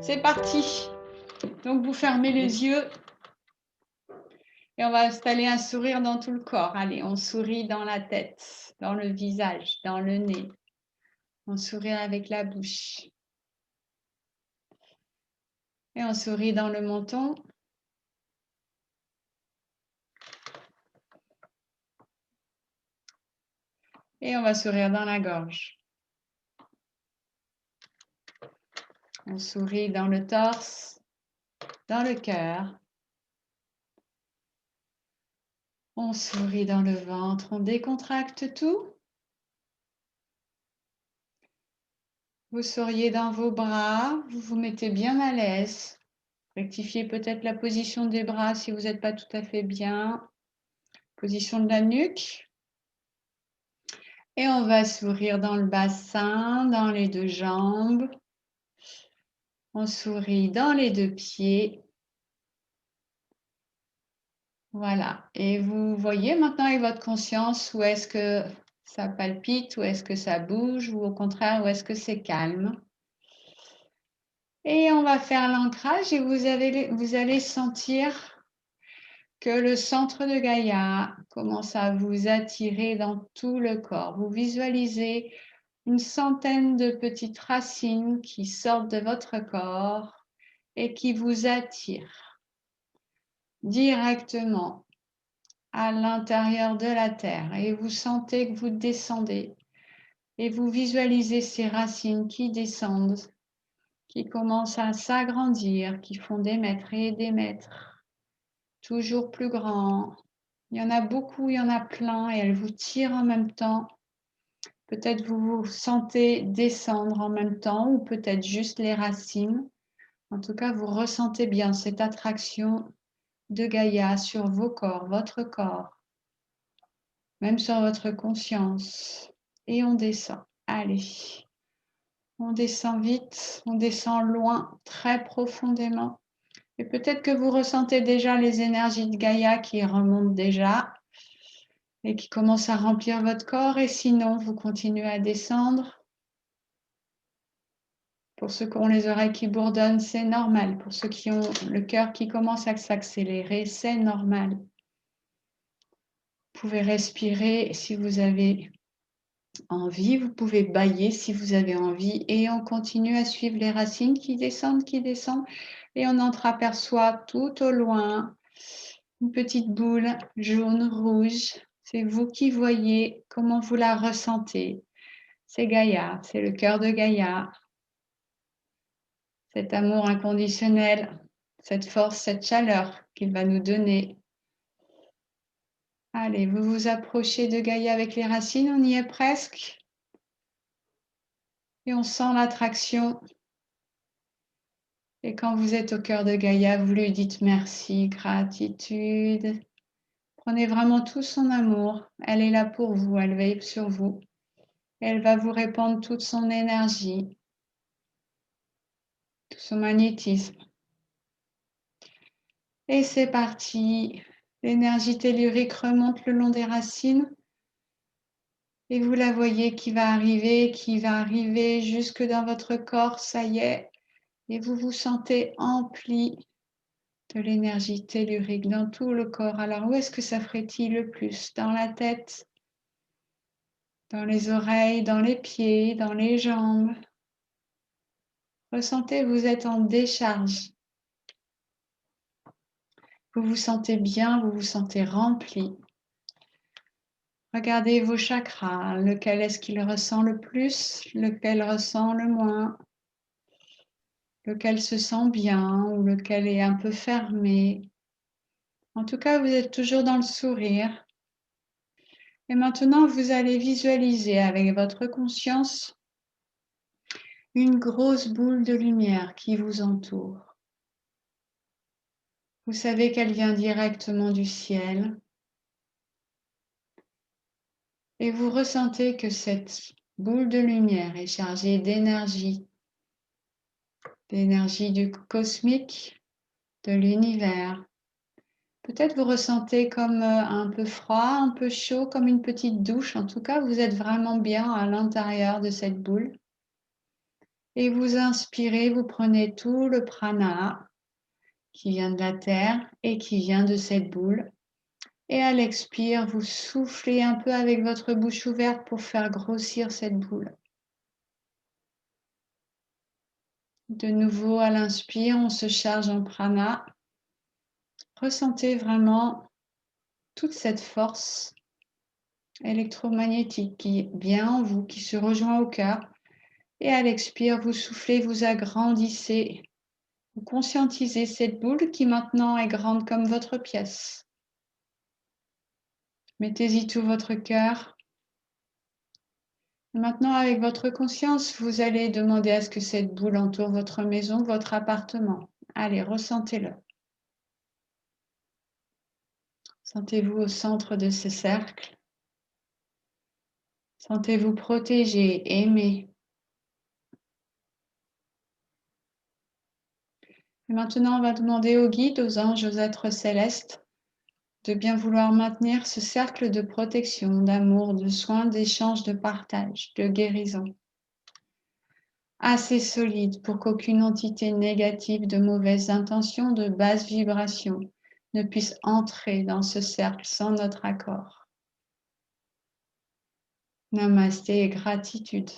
C'est parti. Donc, vous fermez les yeux et on va installer un sourire dans tout le corps. Allez, on sourit dans la tête, dans le visage, dans le nez. On sourit avec la bouche. Et on sourit dans le menton. Et on va sourire dans la gorge. On sourit dans le torse, dans le cœur. On sourit dans le ventre, on décontracte tout. Vous souriez dans vos bras, vous vous mettez bien à l'aise. Rectifiez peut-être la position des bras si vous n'êtes pas tout à fait bien. Position de la nuque. Et on va sourire dans le bassin, dans les deux jambes. On sourit dans les deux pieds. Voilà. Et vous voyez maintenant avec votre conscience où est-ce que ça palpite, où est-ce que ça bouge, ou au contraire, où est-ce que c'est calme. Et on va faire l'ancrage et vous allez sentir que le centre de Gaïa commence à vous attirer dans tout le corps. Vous visualisez une centaine de petites racines qui sortent de votre corps et qui vous attirent directement à l'intérieur de la terre. Et vous sentez que vous descendez et vous visualisez ces racines qui descendent, qui commencent à s'agrandir, qui font des mètres et des mètres, toujours plus grands. Il y en a beaucoup, il y en a plein et elles vous tirent en même temps. Peut-être vous vous sentez descendre en même temps ou peut-être juste les racines. En tout cas, vous ressentez bien cette attraction de Gaïa sur vos corps, votre corps, même sur votre conscience. Et on descend. Allez, on descend vite, on descend loin, très profondément. Et peut-être que vous ressentez déjà les énergies de Gaïa qui remontent déjà et qui commencent à remplir votre corps. Et sinon, vous continuez à descendre. Pour ceux qui ont les oreilles qui bourdonnent, c'est normal. Pour ceux qui ont le cœur qui commence à s'accélérer, c'est normal. Vous pouvez respirer si vous avez envie. Vous pouvez bâiller si vous avez envie. Et on continue à suivre les racines qui descendent, qui descendent. Et on entreaperçoit tout au loin une petite boule jaune, rouge. C'est vous qui voyez comment vous la ressentez. C'est Gaïa, c'est le cœur de Gaïa. Cet amour inconditionnel, cette force, cette chaleur qu'il va nous donner. Allez, vous vous approchez de Gaïa avec les racines, on y est presque. Et on sent l'attraction. Et quand vous êtes au cœur de Gaïa, vous lui dites merci, gratitude. Prenez vraiment tout son amour. Elle est là pour vous, elle veille sur vous. Elle va vous répandre toute son énergie, tout son magnétisme. Et c'est parti. L'énergie tellurique remonte le long des racines. Et vous la voyez qui va arriver jusque dans votre corps, ça y est. Et vous vous sentez empli de l'énergie tellurique dans tout le corps. Alors, où est-ce que ça frétille le plus? Dans la tête, dans les oreilles, dans les pieds, dans les jambes. Ressentez, vous êtes en décharge. Vous vous sentez bien, vous vous sentez rempli. Regardez vos chakras. Lequel est-ce qu'il ressent le plus? Lequel ressent le moins? Lequel se sent bien ou lequel est un peu fermé. En tout cas, vous êtes toujours dans le sourire. Et maintenant, vous allez visualiser avec votre conscience une grosse boule de lumière qui vous entoure. Vous savez qu'elle vient directement du ciel. Et vous ressentez que cette boule de lumière est chargée d'énergie du cosmique, de l'univers. Peut-être vous ressentez comme un peu froid, un peu chaud, comme une petite douche. En tout cas, vous êtes vraiment bien à l'intérieur de cette boule. Et vous inspirez, vous prenez tout le prana qui vient de la terre et qui vient de cette boule. Et à l'expire, vous soufflez un peu avec votre bouche ouverte pour faire grossir cette boule. De nouveau, à l'inspire, on se charge en prana. Ressentez vraiment toute cette force électromagnétique qui est bien en vous, qui se rejoint au cœur. Et à l'expire, vous soufflez, vous agrandissez. Vous conscientisez cette boule qui maintenant est grande comme votre pièce. Mettez-y tout votre cœur. Maintenant, avec votre conscience, vous allez demander à ce que cette boule entoure votre maison, votre appartement. Allez, ressentez-le. Sentez-vous au centre de ce cercle. Sentez-vous protégé, aimé. Et maintenant, on va demander aux guides, aux anges, aux êtres célestes de bien vouloir maintenir ce cercle de protection, d'amour, de soins, d'échange, de partage, de guérison. Assez solide pour qu'aucune entité négative de mauvaises intentions, de basse vibration ne puisse entrer dans ce cercle sans notre accord. Namasté et gratitude.